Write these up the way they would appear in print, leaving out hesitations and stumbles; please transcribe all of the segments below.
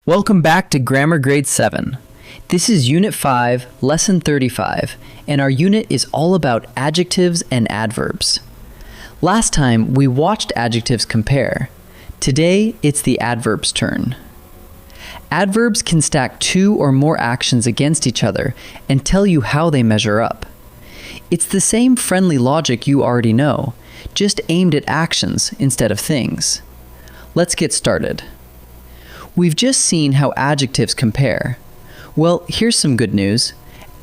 Welcome back to Grammar Grade 7. This is Unit 5, Lesson 35, and our unit is all about adjectives and adverbs. Last time, we watched adjectives compare. Today, it's the adverbs' turn. Adverbs can stack two or more actions against each other and tell you how they measure up. It's the same friendly logic you already know, just aimed at actions instead of things. Let's get started. We've just seen how adjectives compare. Well, here's some good news.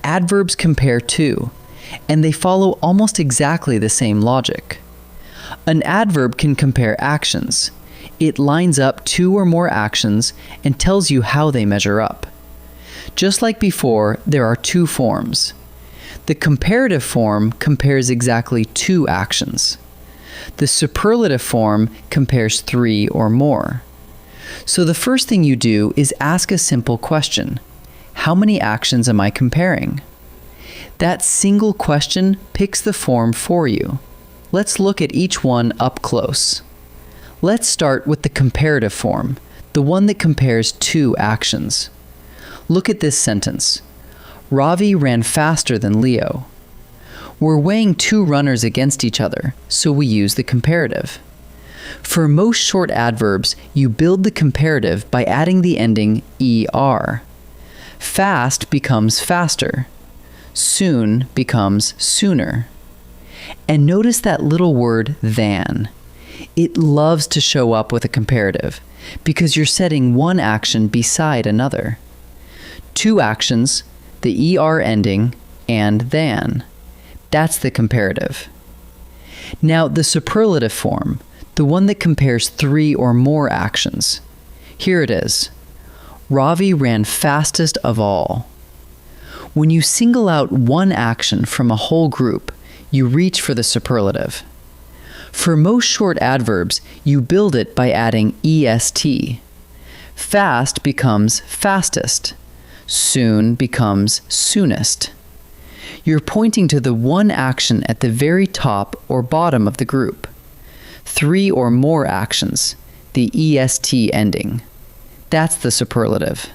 Adverbs compare too, and they follow almost exactly the same logic. An adverb can compare actions. It lines up two or more actions and tells you how they measure up. Just like before, there are two forms. The comparative form compares exactly two actions. The superlative form compares three or more. So the first thing you do is ask a simple question. How many actions am I comparing? That single question picks the form for you. Let's look at each one up close. Let's start with the comparative form, the one that compares two actions. Look at this sentence. Ravi ran faster than Leo. We're weighing two runners against each other, so we use the comparative. For most short adverbs, you build the comparative by adding the ending er. Fast becomes faster. Soon becomes sooner. And notice that little word than. It loves to show up with a comparative because you're setting one action beside another. Two actions, the er ending, and than. That's the comparative. Now the superlative form, the one that compares three or more actions. Here it is. Ravi ran fastest of all. When you single out one action from a whole group, you reach for the superlative. For most short adverbs, you build it by adding est. Fast becomes fastest. Soon becomes soonest. You're pointing to the one action at the very top or bottom of the group. Three or more actions, the est ending. That's the superlative.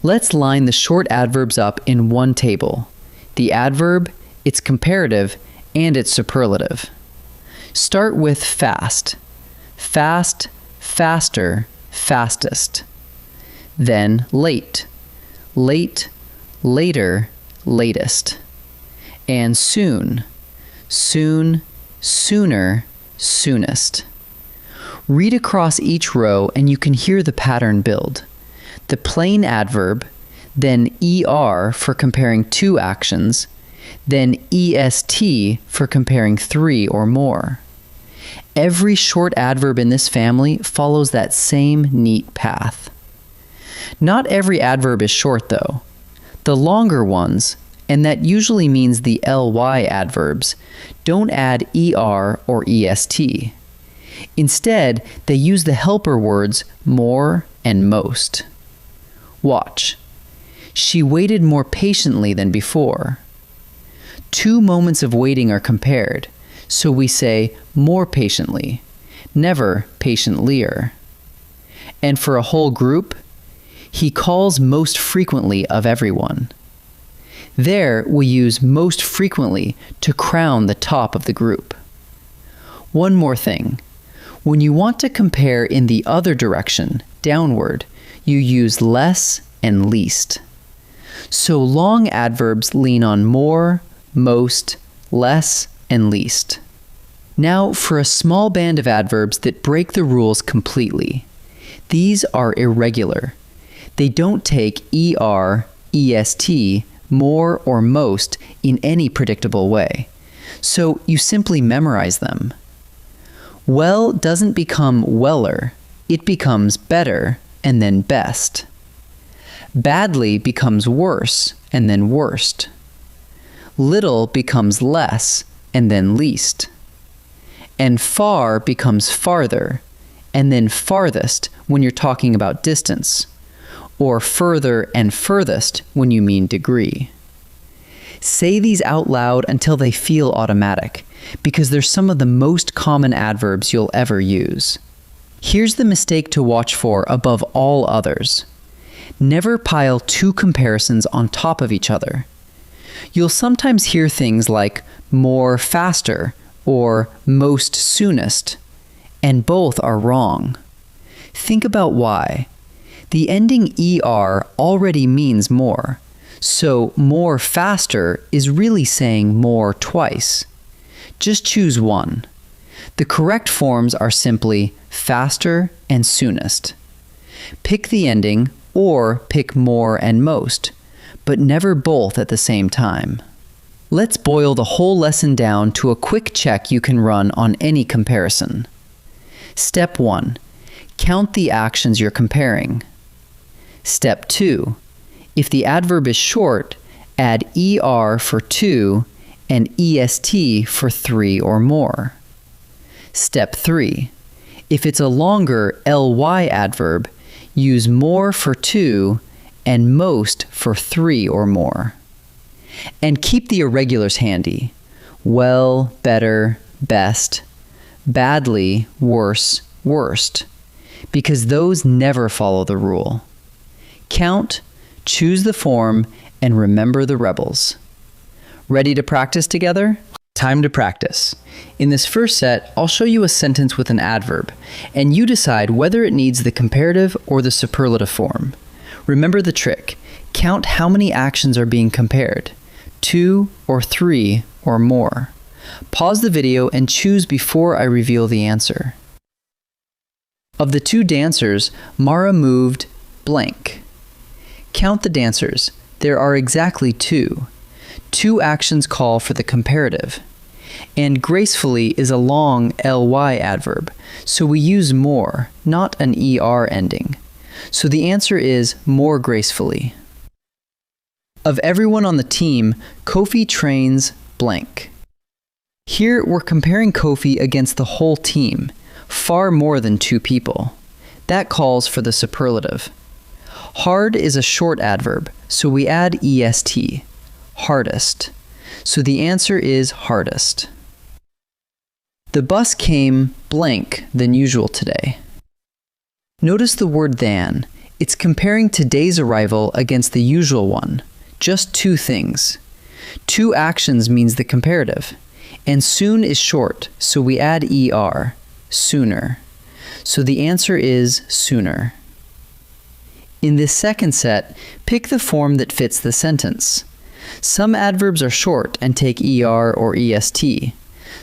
Let's line the short adverbs up in one table. The adverb, its comparative, and its superlative. Start with fast. Fast, faster, fastest. Then late. Late, later, latest. And soon. Soon, sooner, soonest. Read across each row and you can hear the pattern build. The plain adverb, then er for comparing two actions, then est for comparing three or more. Every short adverb in this family follows that same neat path. Not every adverb is short though. The longer ones, and that usually means the ly adverbs, don't add er or est. Instead, they use the helper words more and most. Watch. She waited more patiently than before. Two moments of waiting are compared, so we say more patiently, never patientlier. And for a whole group, he calls most frequently of everyone. There, we use most frequently to crown the top of the group. One more thing. When you want to compare in the other direction, downward, you use less and least. So long adverbs lean on more, most, less, and least. Now for a small band of adverbs that break the rules completely. These are irregular. They don't take er, est, more or most in any predictable way. So you simply memorize them. Well doesn't become weller, it becomes better and then best. Badly becomes worse and then worst. Little becomes less and then least. And far becomes farther and then farthest when you're talking about distance, or further and furthest when you mean degree. Say these out loud until they feel automatic, because they're some of the most common adverbs you'll ever use. Here's the mistake to watch for above all others. Never pile two comparisons on top of each other. You'll sometimes hear things like more faster or most soonest, and both are wrong. Think about why. The ending ER already means more, so more faster is really saying more twice. Just choose one. The correct forms are simply faster and soonest. Pick the ending or pick more and most, but never both at the same time. Let's boil the whole lesson down to a quick check you can run on any comparison. Step 1. Count the actions you're comparing. Step 2. If the adverb is short, add ER for 2 and EST for 3 or more. Step 3. If it's a longer LY adverb, use more for 2 and most for 3 or more. And keep the irregulars handy. Well, better, best. Badly, worse, worst. Because those never follow the rule. Count, choose the form, and remember the rebels. Ready to practice together? Time to practice. In this first set, I'll show you a sentence with an adverb, and you decide whether it needs the comparative or the superlative form. Remember the trick. Count how many actions are being compared. 2 or 3 or more. Pause the video and choose before I reveal the answer. Of the 2 dancers, Mara moved blank. Count the dancers. There are exactly 2. 2 actions call for the comparative. And gracefully is a long ly adverb, so we use more, not an er ending. So the answer is more gracefully. Of everyone on the team, Kofi trains blank. Here we're comparing Kofi against the whole team, far more than 2 people. That calls for the superlative. Hard is a short adverb, so we add est, hardest. So the answer is hardest. The bus came blank than usual today. Notice the word than. It's comparing today's arrival against the usual one. Just 2 things. 2 actions means the comparative. And soon is short, so we add er, sooner. So the answer is sooner. In this second set, pick the form that fits the sentence. Some adverbs are short and take er or est.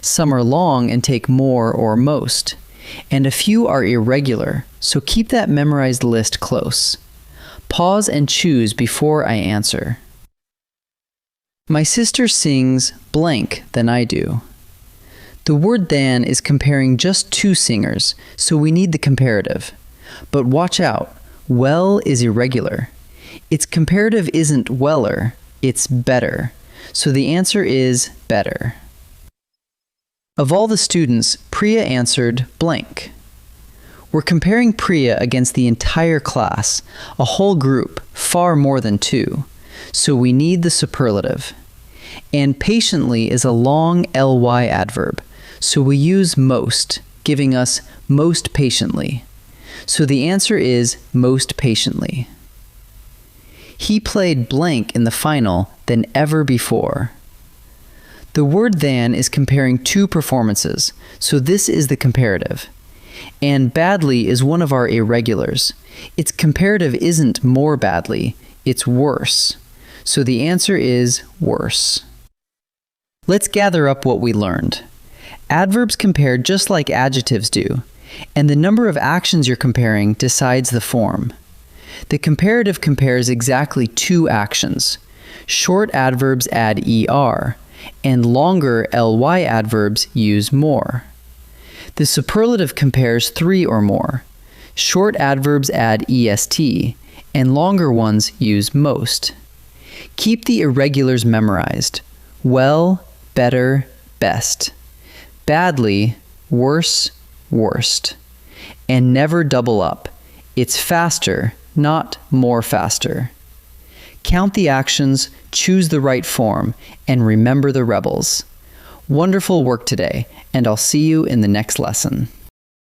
Some are long and take more or most. And a few are irregular, so keep that memorized list close. Pause and choose before I answer. My sister sings blank than I do. The word than is comparing just 2 singers, so we need the comparative. But watch out, well is irregular. Its comparative isn't weller, it's better. So the answer is better. Of all the students, Priya answered blank. We're comparing Priya against the entire class, a whole group, far more than 2. So we need the superlative. And patiently is a long ly adverb, so we use most, giving us most patiently. So the answer is most patiently. He played blank in the final than ever before. The word than is comparing 2 performances, so this is the comparative. And badly is one of our irregulars. Its comparative isn't more badly, it's worse. So the answer is worse. Let's gather up what we learned. Adverbs compare just like adjectives do, and the number of actions you're comparing decides the form. The comparative compares exactly 2 actions. Short adverbs add er, and longer ly adverbs use more. The superlative compares 3 or more. Short adverbs add est, and longer ones use most. Keep the irregulars memorized. Well, better, best. Badly, worse, worst. And never double up. It's faster, not more faster. Count the actions, choose the right form, and remember the rebels. Wonderful work today, and I'll see you in the next lesson.